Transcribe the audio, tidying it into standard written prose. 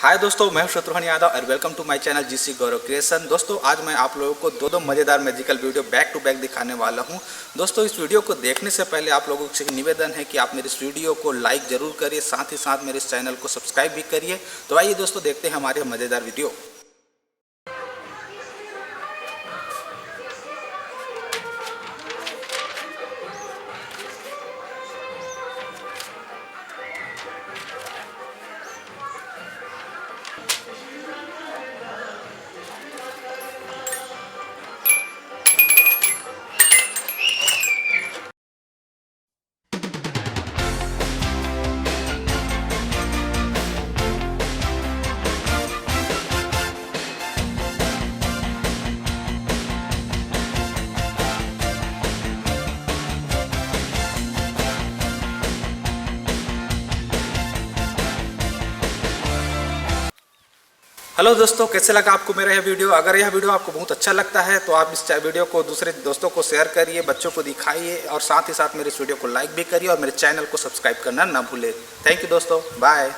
हाय दोस्तों, मैं हूं शत्रुघ्न यादव और welcome to my channel GC Gaurav creation. दोस्तों आज मैं आप लोगों को दो मज़ेदार magical video back to back दिखाने वाला हूं। दोस्तों इस वीडियो को देखने से पहले आप लोगों से निवेदन है कि आप मेरे इस वीडियो को लाइक जरूर करिए, साथ ही साथ मेरे इस चैनल को सब्सक्राइब भी करिए। तो आइए दोस्तों देखते हैं हमारे मज़ेदार वीडियो। हेलो दोस्तों, कैसे लगा आपको मेरा यह वीडियो? अगर यह वीडियो आपको बहुत अच्छा लगता है तो आप इस वीडियो को दूसरे दोस्तों को शेयर करिए, बच्चों को दिखाइए और साथ ही साथ मेरे इस वीडियो को लाइक भी करिए और मेरे चैनल को सब्सक्राइब करना ना भूलें। थैंक यू दोस्तों, बाय।